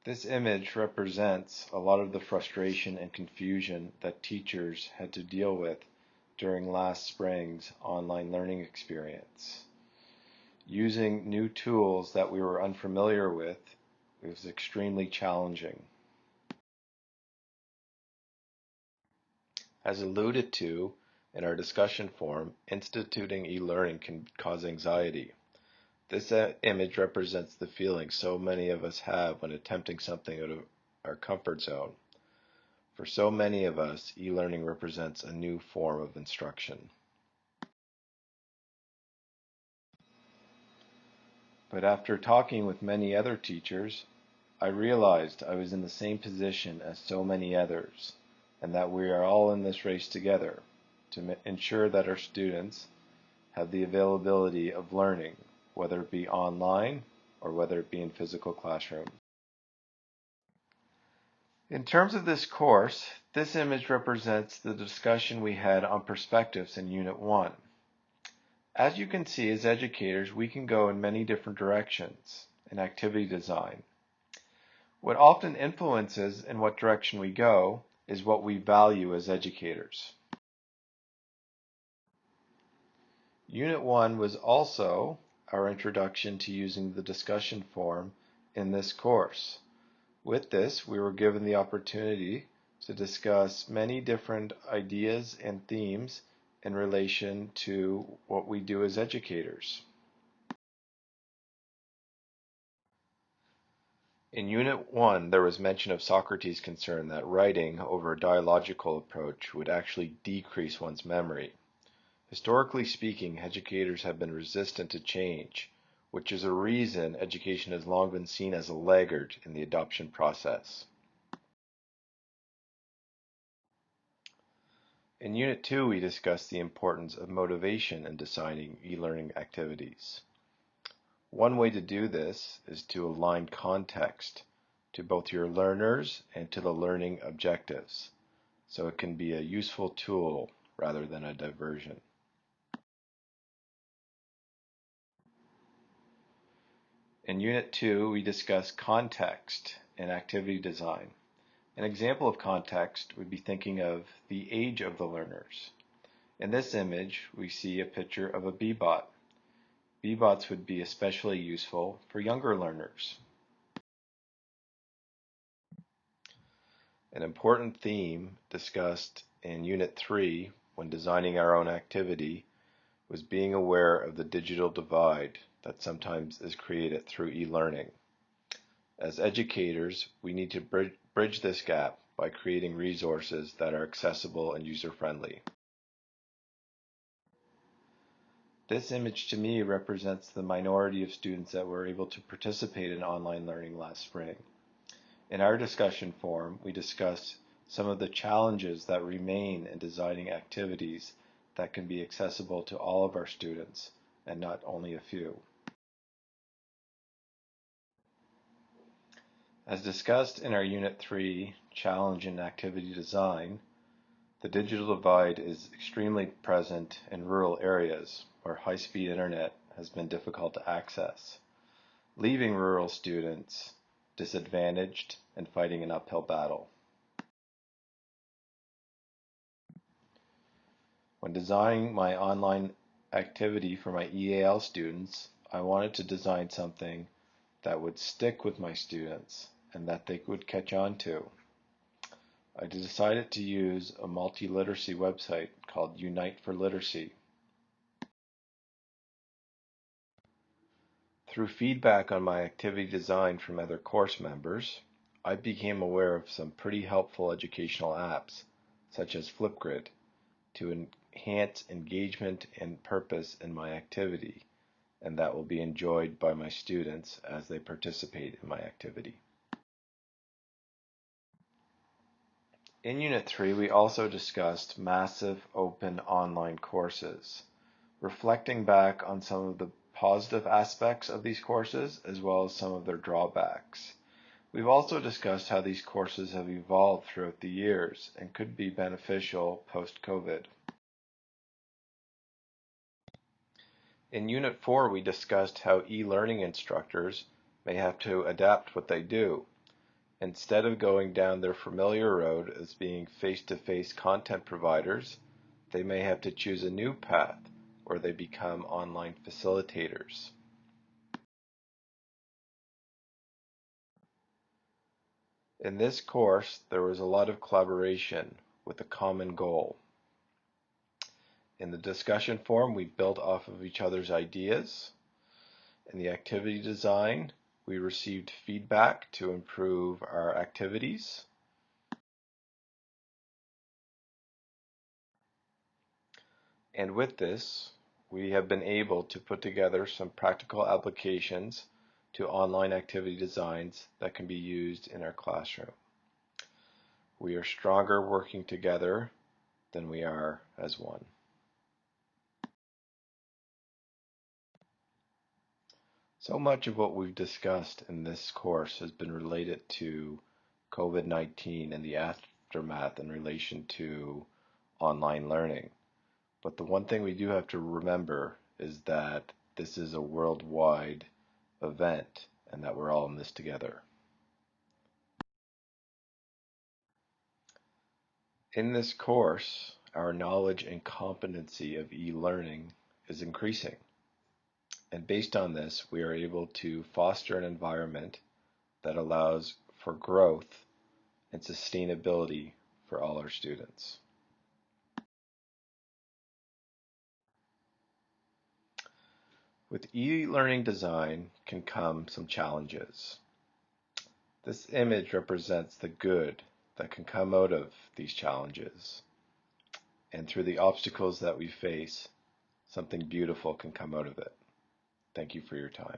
This image represents a lot of the frustration and confusion that teachers had to deal with during last spring's online learning experience. Using new tools that we were unfamiliar with was extremely challenging. As alluded to in our discussion forum, instituting e-learning can cause anxiety. This image represents the feeling so many of us have when attempting something out of our comfort zone. For so many of us, e-learning represents a new form of instruction. But after talking with many other teachers, I realized I was in the same position as so many others, and that we are all in this race together to ensure that our students have the availability of learning, whether it be online or whether it be in physical classrooms. In terms of this course, this image represents the discussion we had on perspectives in Unit 1. As you can see, as educators, we can go in many different directions in activity design. What often influences in what direction we go is what we value as educators. Unit 1 was also our introduction to using the discussion forum in this course. With this, we were given the opportunity to discuss many different ideas and themes in relation to what we do as educators. In Unit 1, there was mention of Socrates' concern that writing over a dialogical approach would actually decrease one's memory. Historically speaking, educators have been resistant to change, which is a reason education has long been seen as a laggard in the adoption process. In Unit 2, we discussed the importance of motivation in designing e-learning activities. One way to do this is to align context to both your learners and to the learning objectives, so it can be a useful tool rather than a diversion. In Unit 2, we discussed context and activity design. An example of context would be thinking of the age of the learners. In this image, we see a picture of a B-bot. B-bots would be especially useful for younger learners. An important theme discussed in Unit 3 when designing our own activity was being aware of the digital divide that sometimes is created through e-learning. As educators, we need to bridge this gap by creating resources that are accessible and user-friendly. This image to me represents the minority of students that were able to participate in online learning last spring. In our discussion forum, we discussed some of the challenges that remain in designing activities that can be accessible to all of our students and not only a few. As discussed in our Unit 3 Challenge in Activity Design, the digital divide is extremely present in rural areas where high-speed internet has been difficult to access, leaving rural students disadvantaged and fighting an uphill battle. When designing my online activity for my EAL students, I wanted to design something that would stick with my students and that they would catch on to. I decided to use a multi-literacy website called Unite for Literacy. Through feedback on my activity design from other course members, I became aware of some pretty helpful educational apps, such as Flipgrid, to enhance engagement and purpose in my activity, and that will be enjoyed by my students as they participate in my activity. In Unit 3, we also discussed massive open online courses, reflecting back on some of the positive aspects of these courses as well as some of their drawbacks. We've also discussed how these courses have evolved throughout the years and could be beneficial post-COVID. In Unit 4, we discussed how e-learning instructors may have to adapt what they do. Instead of going down their familiar road as being face-to-face content providers, they may have to choose a new path where they become online facilitators. In this course, there was a lot of collaboration with a common goal. In the discussion forum, we built off of each other's ideas. In the activity design, we received feedback to improve our activities. And with this, we have been able to put together some practical applications to online activity designs that can be used in our classroom. We are stronger working together than we are as one. So much of what we've discussed in this course has been related to COVID-19 and the aftermath in relation to online learning. But the one thing we do have to remember is that this is a worldwide event and that we're all in this together. In this course, our knowledge and competency of e-learning is increasing. And based on this, we are able to foster an environment that allows for growth and sustainability for all our students. With e-learning design can come some challenges. This image represents the good that can come out of these challenges. And through the obstacles that we face, something beautiful can come out of it. Thank you for your time.